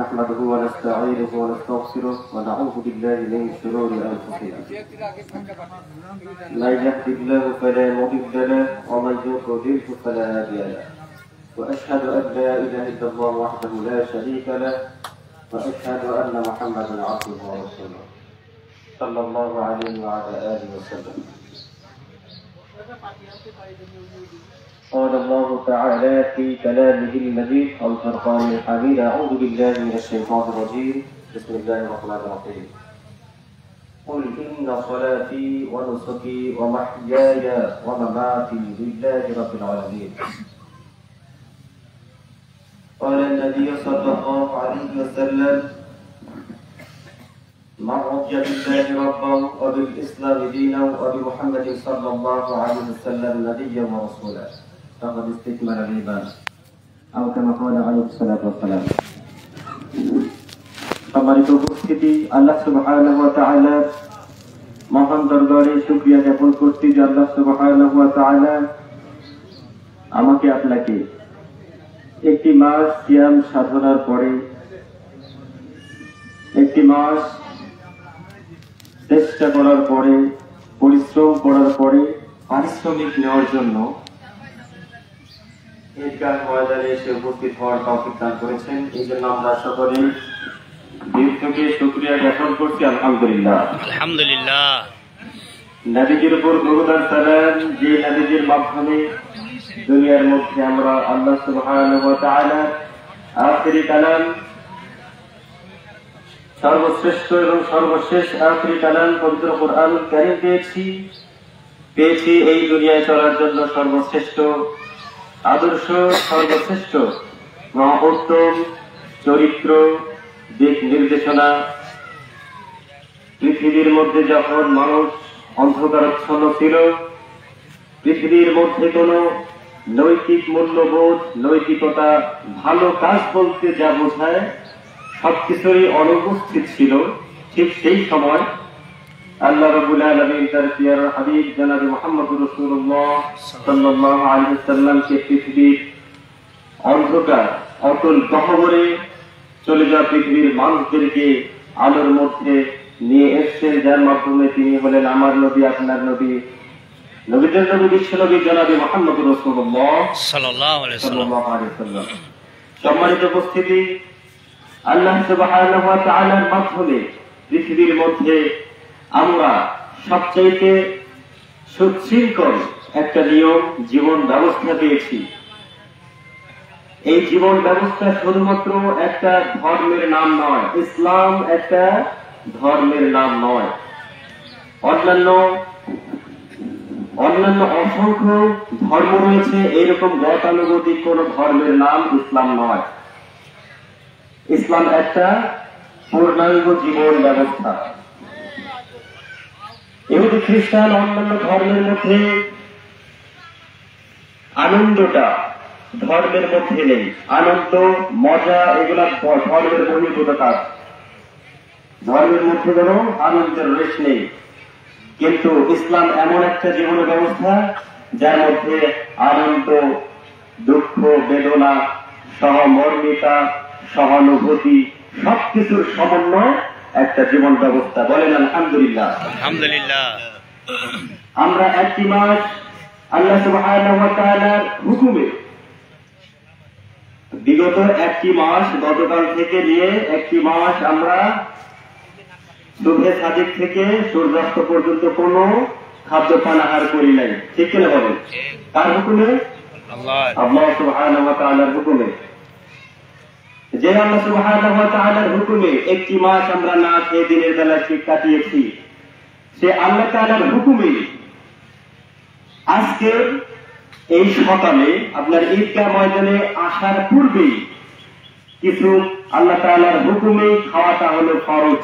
نحمده ونستعينه ونستغفره ونعوذ بالله من شرور أنفسنا من يهده الله فلا مضل له ومن يضلل فلا هادي له وأشهد أن لا إله إلا الله وحده لا شريك له وأشهد أن محمدا عبده ورسوله صلى الله عليه وعلى آله وسلم. قال الله تعالى في كلامه المجيد والفرقان الحميد: أعوذ بالله من الشيطان الرجيم بسم الله الرحمن الرحيم. قل إن صلاتي ونسكي ومحياي ومماتي لله رب العالمين. قال النبي صلى الله عليه وسلم: من رضي بالله ربا وبالإسلام دينا وبمحمد صلى الله عليه وسلم نبيا ورسولا فقد استكمل الإيمان أو كما قال عليه الصلاة والسلام. সম্মানিত উপস্থিতি, আল্লাহ সুবহানাহু ওয়া তাআলা মহান দরবারে শুকরিয়া জ্ঞাপন করছি যে আল্লাহ সুবহানাহু ওয়া তাআলা আমাকে আপনাকে একটি মাস সিয়াম সাধনার পরে, একটি মাস চেষ্টা করার পরে, পরিশ্রম করার পরে পারিশ্রমিক নেওয়ার জন্য ঈদগাহ ময়দানে এসে উপস্থিত হওয়ার তৌফিক দান করেছেন। এই জন্য আমরা সকলে দিল থেকে শুকরিয়া জ্ঞাপন করছি। আলহামদুলিল্লাহ আলহামদুলিল্লাহ। নবীজির উপর দরুদ আর সালাম, যে নবীজির মাধ্যমে দুনিয়ার মধ্যে আমরা আল্লাহ সুবহানাহু ওয়া তাআলা আখিরি কালাম, সর্বশ্রেষ্ঠ এবং সর্বশেষ আখিরি কালাম পবিত্র কুরআনুল কারীম পেয়েছি এই দুনিয়ায় চলার জন্য সর্বশ্রেষ্ঠ আদর্শ, সর্বশ্রেষ্ঠ উত্তম চরিত্র, দিক নির্দেশনা। পৃথিবীর মধ্যে যখন মানুষ অন্ধকারাচ্ছন্ন ছিল, পৃথিবীর মধ্যে কোনো নৈতিক মূল্যবোধ, নৈতিকতা, ভালো কাজ বলতে যা বোঝায় সবকিছুই অনুপস্থিত ছিল, ঠিক সেই সময় আল্লাহ রাব্বুল আলামিন তার প্রিয় হাবিব জনাবে মুহাম্মদুর রাসূলুল্লাহ সাল্লাল্লাহু আলাইহি ওয়াসাল্লামকে পৃথিবীর অন্ধকার অতল গহ্বরে চলে যাওয়া পৃথিবীর মানুষদেরকে আলোর মধ্যে নিয়ে এসেছেন, যার মাধ্যমে তিনি হলেন আমার নবী, আপনার নবী, নবীদের নবী, বিশ্ব নবী জনাবে মুহাম্মদুর রাসূলুল্লাহ সাল্লাল্লাহু আলাইহি ওয়াসাল্লাম। সম্মানিত উপস্থিতি, আল্লাহ সুবহানাহু ওয়া তাআলার মাধ্যমে পৃথিবীর মধ্যে আমরা সবচাইতে সুশৃঙ্খল একটা নিয়ম, জীবন ব্যবস্থা পেয়েছি। এই জীবন ব্যবস্থা শুধুমাত্র একটা ধর্মের নাম নয়, ইসলাম একটা ধর্মের নাম নয়। অন্যান্য অসংখ্য ধর্ম রয়েছে, এইরকম গতানুগতিক কোন ধর্মের নাম ইসলাম নয়। ইসলাম একটা পূর্ণাঙ্গ জীবন ব্যবস্থা। ইহুদি খ্রিস্টান অন্যান্য ধর্মের মধ্যে আনন্দটা ধর্মের মধ্যে নেই। আনন্দ, মজা এগুলা ধর্মের বহির্ভূত কাজ। ধর্মের মধ্যে যেন আনন্দের রেশ নেই। কিন্তু ইসলাম এমন একটা জীবন ব্যবস্থা যার মধ্যে আনন্দ, দুঃখ, বেদনা, সহমর্মিতা, সহানুভূতি সবকিছুর সমন্বয় একটা জীবন ব্যবস্থা। বলেন আলহামদুলিল্লাহ আলহামদুলিল্লাহ। আমরা একটি মাস আল্লাহ সুবহানাহু ওয়া তাআলার হুকুমে, বিগত একটি মাস, গতকাল থেকে নিয়ে একটি মাস আমরা শুভে সাদিক থেকে সূর্যাস্ত পর্যন্ত কোন খাদ্যপান আহার করি নাই, ঠিক কিনা বলেন? কার হুকুমে? আল্লাহ সুবহানাহু ওয়া তাআলার হুকুমে। যে আল্লাহ সুবহানাহু ওয়া তাআলার হুকুমে একটি মাস আমরা না খেয়ে দিনের বেলা কাটিয়েছি, সে আল্লাহ তাআলার হুকুমে আজকে এই সকালে আপনার ঈদগাহ ময়দানে আসার পূর্বেই কিছু আল্লাহ তাআলার হুকুমে খাওয়াটা হলো ফরজ।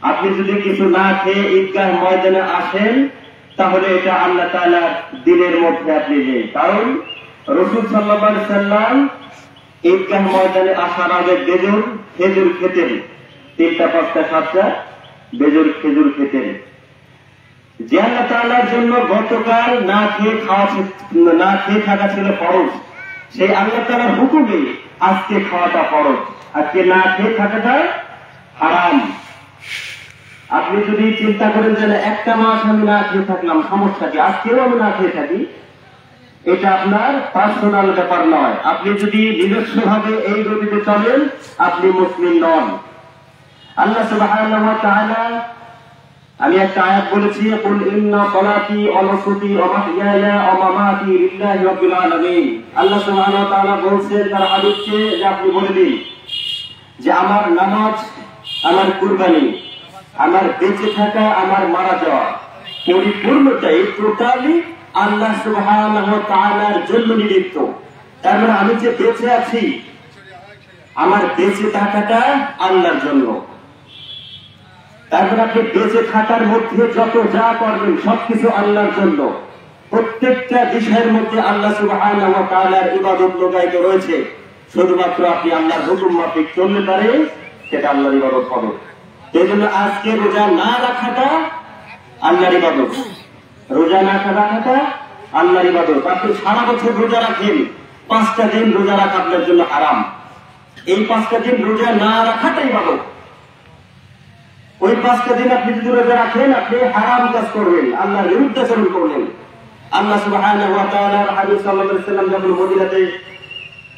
আপনি যদি কিছু না খেয়ে ঈদগাহ ময়দানে আসেন তাহলে এটা আল্লাহ তাআলার দিনের মধ্যে আপনি নেই। কারণ রাসূল সাল্লাল্লাহু আলাইহি ওয়াসাল্লাম ঈদগাহ ময়দানে আসার আগে খেজুর খেতেন, 3টা 5টা 7টা খেজুর খেতেন। যে আল্লাহ তাআলার জন্য গতকাল না খেয়ে থাকা ছিল ফরজ, সেই আল্লাহ তাআলার হুকুমে আজকে খাওয়াটা ফরজ, আজকে না খেয়ে থাকাটা হারাম। আপনি যদি চিন্তা করেন যে একটা মাস আমি না খেয়ে থাকলাম, সমস্যা কি, আজকেও আমি না খেয়ে থাকি, এটা আপনার পার্সোনাল ব্যাপার নয়। আপনি যদি নিজস্ব ভাবে এই গতিতে চলেন, আপনি মুসলিম নন। আল্লাহ সুবহানাহু ওয়া তাআলা, আমি একটা আয়াত বলেছি, কুল ইন্না সালাতি ওয়া নুসুকি ওয়া মাহইয়ায়া ওয়া মামাতি লিল্লাহি রাব্বিল আলামিন। আল্লাহ সুবহানাহু ওয়া তাআলা বলছেন তার হাবিবকে যে আপনি বলে দিন যে আমার নামাজ, আমার কুরবানি, আমার বেঁচে থাকা, আমার মারা যাওয়া, পরিপূর্ণটাই টোটালি আল্লাহ সুবহানাহু ওয়া তাআলার জন্য নিযুক্ত। তার মানে আমি যে বেঁচে আছি, আমার বেঁচে থাকাটা আল্লাহর জন্য। তারপরে আপনি বেঁচে থাকার মধ্যে যত যা করবেন সবকিছু আল্লাহর জন্য। প্রত্যেকটা বিষয়ের মধ্যে আল্লাহ সুবহানাহু ওয়া তাআলার ইবাদত লুকায়িত রয়েছে। শুধুমাত্র আপনি আল্লাহর হুকুম মাফিক চলতে পারে, সেটা আল্লাহর ইবাদত হবে। এই জন্য আজকে রোজা না রাখাটা আল্লাহর ইবাদত, রোজা না রাখাটা আল্লাহর ইবাদত। আপনি সারা বছর রোজা রাখেন, 5টা দিন রোজা রাখা আপনার জন্য হারাম। এই 5টা দিন রোজা না রাখাটাই ইবাদত। ওই 5টা দিন আপনি যদি রোজা রাখেন, আপনি হারাম কাজ করবেন, আল্লাহর বিরুদ্ধাচরণ করলেন। আল্লাহ সুবহানাহু ওয়া তাআলার হাবিব সাল্লাল্লাহু আলাইহি ওয়াসাল্লাম যখন মদিনাতে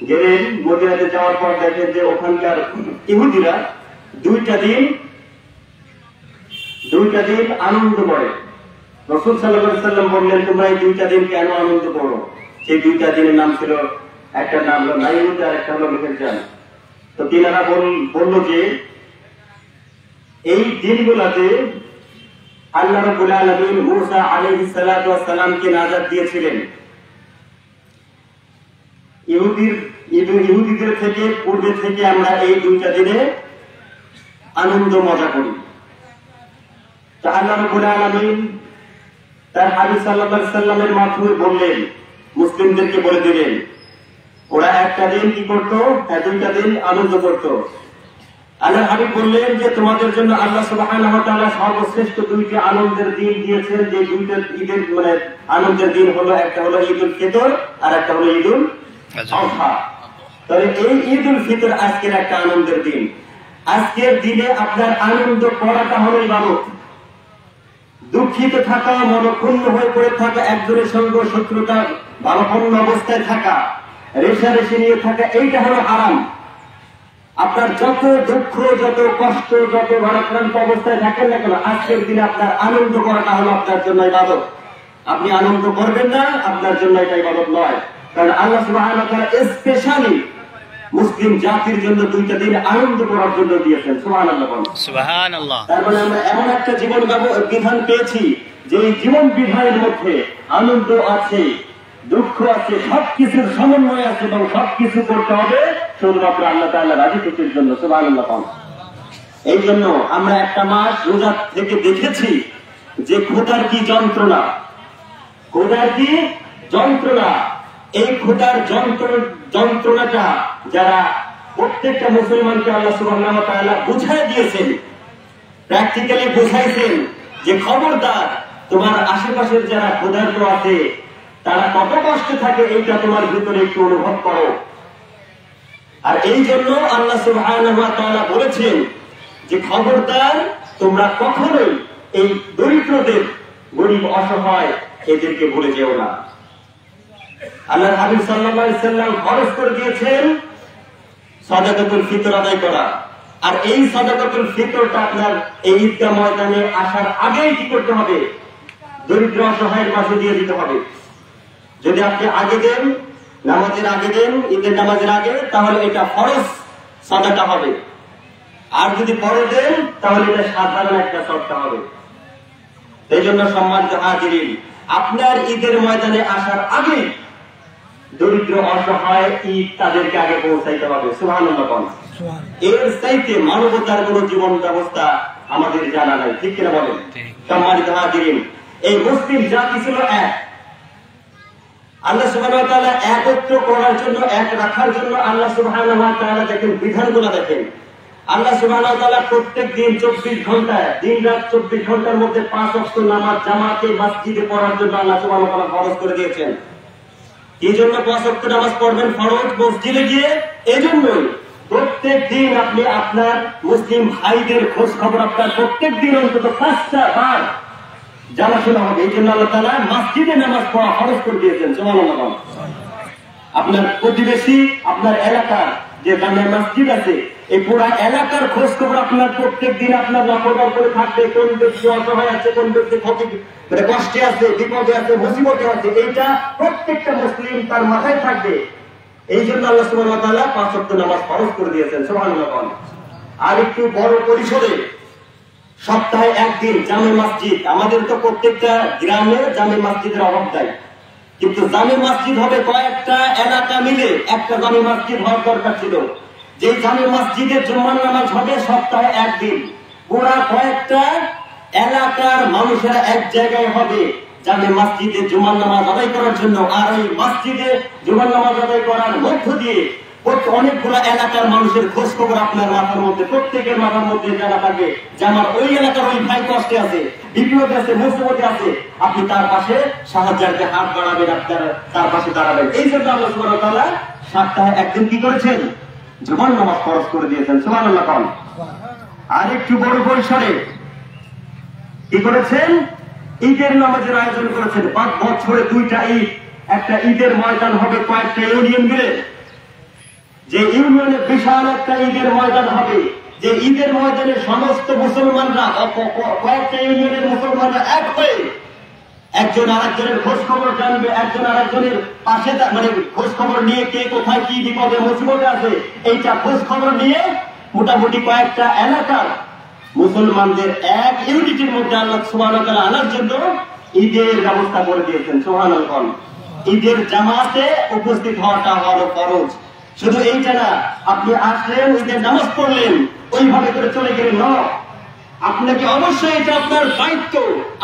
গেলেন, মদিনাতে যাওয়ার পর দেখেন যে ওখানকার ইহুদিরা 2টা দিন আনন্দ করে। রাসূল সাল্লাল্লাহু আলাইহি ওয়াসাল্লাম বললেন, তোমরা এই 2টা দিন কেন আনন্দ করো? সেই 2টা দিনের নাম ছিল, একটা নাম হলো নাইরুজ আর একটা হলো মিহরজান। তো তিনারা বলল যে এই দিনগুলোতে আল্লাহ রাব্বুল আলামিন মূসা আলাইহিস সালাতু ওয়াস সালামকে নাজাত দিয়েছিলেন। ইহুদিদের থেকে, পূর্বে থেকে আমরা এই 2টা দিনে আনন্দ মজা করি। তা আল্লাহ রাব্বুল আলামিন তার হাবিব সাল্লাল্লাহু আলাইহি সাল্লামের মাধ্যমে বললেন, মুসলিমদেরকে বলে দিলেন, ওরা একটা দিন কি করতো, 2টা দিন আনন্দ করতো। আল্লাহ হাবিব বললেন যে তোমাদের জন্য আল্লাহ সুবহানাহু ওয়া তাআলা সর্বশ্রেষ্ঠ 2টি আনন্দের দিন দিয়েছেন। যে 2টা ঈদের আনন্দের দিন হলো, একটা হলো ঈদুল ফিতর আর একটা হলো ঈদুল আযহা। তবে এই ঈদুল ফিতর আজকের একটা আনন্দের দিন। আজকের দিনে আপনার আনন্দ করাটা হলো ইবাদত। দুঃখিত থাকা, মনক্ষুণ্ণ হয়ে পড়ে থাকা, একজনের সঙ্গে শত্রুতা ভালোপূর্ণ অবস্থায় থাকা, রেষারেষি নিয়ে থাকা, এইটা হলো হারাম। আপনার যত দুঃখ, যত কষ্ট, যত ভারাক্রান্ত অবস্থায় থাকেন না কেন, আজকের দিনে আপনার আনন্দ করাটা হলো আপনার জন্য ইবাদত। আপনি আনন্দ করবেন না, আপনার জন্য এটা ইবাদত নয়। কারণ আল্লাহ সুবহানাহু ওয়া তাআলা স্পেশালি মুসলিম জাতির জন্য 2টা দিন আনন্দ করার জন্য দিয়েছেন। সুবহানাল্লাহ, সুবহানাল্লাহ। তার মানে আমরা এমন একটা জীবন বিধান পেয়েছি যে এই জীবন বিধানের মধ্যে আনন্দ আছে, দুঃখ আছে, সবকিছুর সমন্বয় আছে, এবং সবকিছু করতে হবে শুধুমাত্র আল্লাহ তাআলা রাজি খুশির জন্য। সুবহানাল্লাহ। এই জন্য আমরা একটা মাস রোজা থেকে দেখেছি যে খোদার কি যন্ত্রণা, খোদার কি যন্ত্রণা। এই খোদার যন্ত্রণাটা যারা প্রত্যেকটা মুসলমানকে আল্লাহ সুবহানাহু ওয়া তাআলা বুঝাই দিয়েছেন, প্র্যাকটিক্যালি বুঝাইছেন যে খবরদার, তোমার আশেপাশের যারা ক্ষুধার্ত আছে তারা কত কষ্টে থাকে, এইটা তোমার ভিতরে একটু অনুভব করো। আর এই জন্য আল্লাহ সুবহানাহু ওয়া তাআলা বলেছেন যে খবরদার, তোমরা কখনোই এই দরিদ্রদের, গরিব অসহায় এদেরকে ভুলে যেও না। আল্লাহর হাবিব সাল্লাল্লাহু আলাইহি ওয়াসাল্লাম ফরজ করে দিয়েছেন সাদাকাতুল ফিতর আদায় করা। আর এই সাদাকাতুল ফিতরটা আপনার এই ঈদগাহ ময়দানে আসার আগেই কি করতে হবে? দরিদ্র অসহায়ের মাঝে দিয়ে দিতে হবে। যদি আপনি আগে দেন, নামাজের আগে দেন, ঈদের নামাজের আগে, তাহলে এটা ফরজ সাদাকা হবে। আর যদি পরে দেন তাহলে এটা সাধারণ একটা সদকা হবে। এই জন্য সম্মানিত হাজিরিন, আপনার ঈদের ময়দানে আসার আগে দরিদ্র অসহায় ঈদ তাদেরকে আগে পৌঁছাইতে হবে। সুবহানাল্লাহ। এর চাইতে মানবতার কোন জীবন ব্যবস্থা আমাদের জানা নাই, ঠিক কিনা বলেন? সম্মানিত হাজিরিন, এই মুসলিম জাতি ছিল এক। আল্লাহ সুবহানাহু ওয়া তাআলা একত্র করার জন্য, এক রাখার জন্য আল্লাহ সুবহানাহু ওয়া তাআলা দেখেন বিধানগুলো দেখেন। আল্লাহ সুবহানাহু ওয়া তাআলা প্রত্যেক দিন 24 ঘন্টায়, দিন রাত 24 ঘন্টার মধ্যে 5 ওয়াক্ত নামাজ জামাতে মসজিদে পড়ার জন্য আল্লাহ সুবহানাহু ওয়া তাআলা ফরজ করে দিয়েছেন। এই জন্য 5 ওয়াক্ত নামাজ পড়বেন ফরজ মসজিদে গিয়ে। এই জন্যই প্রত্যেক দিন আপনি আপনার মুসলিম ভাইদের খোঁজ খবর আপনার প্রত্যেক দিন অন্তত 5টা বার জানাশোনা হবে। এই জন্য আল্লাহ তাআলা মসজিদে নামাজ পড়া ফরজ করে দিয়েছেন। সুবহানাল্লাহ। আপনার প্রতিবেশী, আপনার এলাকার যে জামে মসজিদ আছে, এই পুরা এলাকার খোঁজ খবর আপনার প্রত্যেক দিন আপনার নজর করে থাকবে। কোন ব্যক্তি অসহায় আছে, কোন ব্যক্তি কষ্টে আছে, বিপদে আছে, মুসিবতে আছে, এইটা প্রত্যেকটা মুসলিম তার মাথায় থাকবে। এই জন্য আল্লাহ সুবহানাহু ওয়া তাআলা 5 ওয়াক্ত নামাজ ফরজ করে দিয়েছেন। সুবহানাল্লাহ। আর একটু বড় পরিসরে সপ্তাহে একদিন জামে মসজিদ। আমাদের তো প্রত্যেকটা গ্রামে জামে মসজিদের অভাব নাই, কিন্তু জামে মসজিদ হবে কয়েকটা এলাকা মিলে একটা জামে মসজিদ হওয়ার দরকার ছিল। যে জামে মসজিদের জুমার নামাজ হবে সপ্তাহে একদিন, পুরা কয়েকটা এলাকার মানুষেরা এক জায়গায় হবে জামে মসজিদে জুমার নামাজ আদায় করার জন্য। আর ওই মসজিদে জুমার নামাজ আদায় করার মধ্য দিয়ে অনেকগুলো এলাকার মানুষের খোঁজ খবর আপনার মাথার মধ্যে, প্রত্যেকের মাথার মধ্যে জানা থাকবে যে আমার ওই এলাকার ওই ভাই কষ্টে আছে, বিপদে আছে, মুসিবতে আছে, আপনি তার পাশে সাহায্যার্থে হাত বাড়াবেন, আপনার তার পাশে দাঁড়াবেন। এই জন্য আল্লাহ সুবহানাহু ওয়া তাআলা সপ্তাহে একদিন কি করেছেন? জুমার নামাজ ফরজ করে দিয়েছেন। সুবহানাল্লাহ। আর একটু বড় পরিসরে কি করেছেন? ঈদের নামাজের আয়োজন করেছেন। 5 বছরে 2টা ঈদ, একটা ঈদের ময়দান হবে কয়েকটা ইউনিয়ন মিলে। যে ইউনিয়নে বিশাল একটা ঈদের ময়দান হবে, যে ঈদের ময়দানে সমস্ত মুসলমানরা, কয়েকটা ইউনিয়নের মুসলমানরা এক হয়ে একজন আরেকজনের খোঁজ খবর জানবে, একজন আরেকজনের পাশে মানে খোঁজ খবর নিয়ে কে কোথায় কি বিপদে মুসিবতে আছে, এইটা খোঁজ খবর নিয়ে মোটামুটি কয়েকটা এলাকার মুসলমানদের এক ইউনিটির মধ্যে আল্লাহ সুবহানাহু ওয়া তাআলা আনার জন্য ঈদের ব্যবস্থা করে দিয়েছেন। সুবহানাল্লাহ। ঈদের জামাতে উপস্থিত হওয়াটা হলো ফরজ। শুধু এইটা না, আপনি আসলেন, ঈদের নামাজ পড়লেন, ওইভাবে করে চলে গেলেন না। আপনাকে অবশ্যই এটা আপনার দায়িত্ব,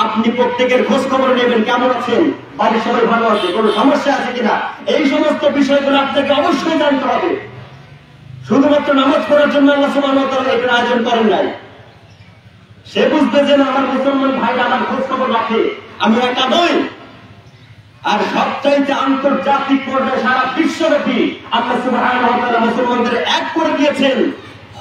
আপনি প্রত্যেকের খোঁজ খবর নেবেন, কেমন আছেন, বাড়ির সবাই ভালো আছে, কোনো সমস্যা আছে কিনা, এই সমস্ত বিষয়গুলো আপনাকে অবশ্যই জানতে হবে। শুধুমাত্র নামাজ পড়ার জন্য আল্লাহ সুবহানাহু ওয়া তাআলা এটার আয়োজন করেন নাই। সে বুঝবে যে আমার মুসলমান ভাইরা আমার খোঁজ খবর রাখে, আমি একা নই। আর সবচাইতে আন্তর্জাতিক পর্যায়ে সারা বিশ্বব্যাপী আল্লাহ সুবহানাহু ওয়া তাআলা মুসলমানদের এক করে দিয়েছেন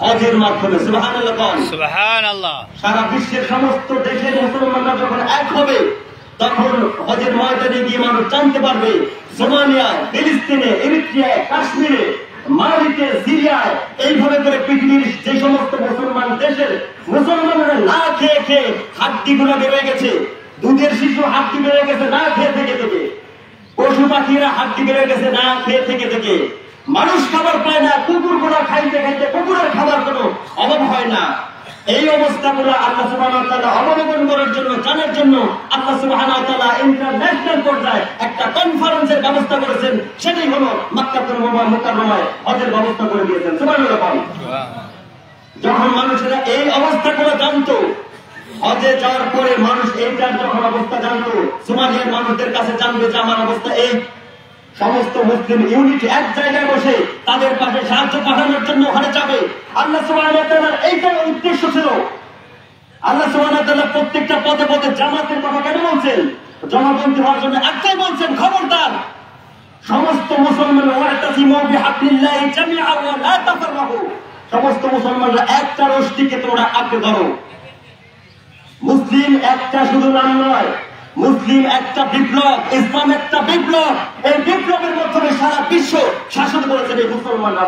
হজের মাধ্যমে। সুবহানাল্লাহ। সুবহানাল্লাহ। সারা বিশ্বের সমস্ত দেশের মুসলমানরা যখন এক হবে, তখন হজের ময়দানে গিয়ে মানুষ জানতে পারবে সোমালিয়ায়, ফিলিস্তিনে, এরিত্রিয়ায়, কাশ্মীরে, মালিতে, সিরিয়ায়, এইভাবে করে পৃথিবীর যে সমস্ত মুসলমান দেশের মুসলমানরা না খেয়ে খেয়ে হাড্ডিগুলো বেড়ে গেছে, দুধের শিশু হাড্ডি বেড়ে গেছে না খেয়ে থেকে থেকে, পশু পাখিরা হাড্ডি বেড়ে গেছে না খেয়ে থেকে থেকে, মানুষ খাবার পায় না, কুকুর গুলা খাইতে খাইতে কুকুরের খাবার কোনো অভাব হয় না। এই অবস্থাগুলো আল্লাহ সুবহানাহু ওয়া তাআলা অবলোকন করার জন্য, জানার জন্য আল্লাহ সুবহানাহু ওয়া তাআলা ইন্টারন্যাশনাল পর্যায়ে একটা কনফারেন্সের ব্যবস্থা করেছেন। সেটাই হলো মক্কাতুল মুকাররমায় হজের ব্যবস্থা করে দিয়েছেন। সুবহানাল্লাহ। যখন মানুষেরা এই অবস্থাগুলো জানতো, হজে যাওয়ার পরে মানুষ এইটার যখন অবস্থা জানতো, সোমালিয়ার মানুষদের কাছে জানবে যে আমার অবস্থা এই, সমস্ত মুসলিম ইউনিট এক জায়গায় বসে তাদের পাশে সাহায্য পাঠানোর জন্য ওখানে যাবে। আল্লাহ সুবহানাহু ওয়া তাআলার এইটাই উদ্দেশ্য ছিল। আল্লাহ সুবহানাহু ওয়া তাআলা প্রত্যেকটা পদে পদে জামাতের কথা কেন বলছেন? জমাবন্দী হওয়ার জন্য একটাই বলছেন, খবরদার সমস্ত মুসলমান ওয়াতাসিমু বিহাবলিল্লাহি জামিআন ওয়া লা তাফাররাকু, সমস্ত মুসলমানরা একটা রশিকে তোমরা আঁকড়ে ধরো। মুসলিম একটা শুধু নাম নয়, মুসলিম একটা বিপ্লব, ইসলাম একটা বিপ্লব। এই বিপ্লবের মাধ্যমে সারা বিশ্ব শাসন করেছেন এই মুসলমানরা।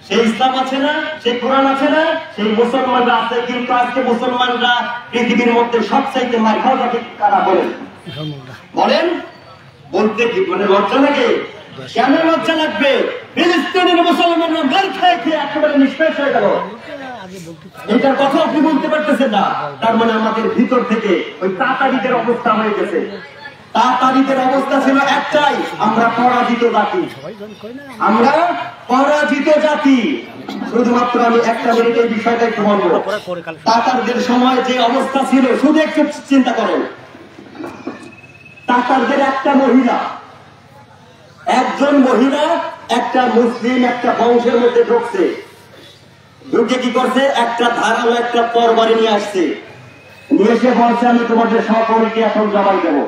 সেই ইসলাম আছে না, সেই কোরআন আছে না, সেই মুসলমানরা আছে। কিন্তু আজকে মুসলমানরা পৃথিবীর মধ্যে সবচাইতে মার খাওয়া জাতি কারা বলেন? বলেন, বলতে কি মানে লজ্জা লাগে? কেন লজ্জা লাগবে? ফিলিস্তিনের মুসলমানরা মার খেয়ে খেয়ে একেবারে নিষ্পেষ হয়ে গেল, এটার কথা আপনি বলতে পারতেছেন না। তার মানে আমাদের ভিতর থেকে ওই তাতারিদের অবস্থা হয়ে গেছে। তাতারিদের অবস্থা ছিল একটাই, আমরা পরাজিত জাতি, আমরা পরাজিত জাতি। শুধুমাত্র আমি একটা মিনিট এই বিষয়টা একটু বলবো। তাতারদের সময় যে অবস্থা ছিল, শুধু একটু চিন্তা করেন। তাতারদের একটা মহিলা, একজন মহিলা একটা মুসলিম একটা বংশের মধ্যে ঢুকছে, ঢুকে কি করছে? একটা ধারালো একটা তরবারি নিয়ে আসছে, নিয়ে এসে বলছে আমি তোমাদের সকলকে এখন জবাই দেবো।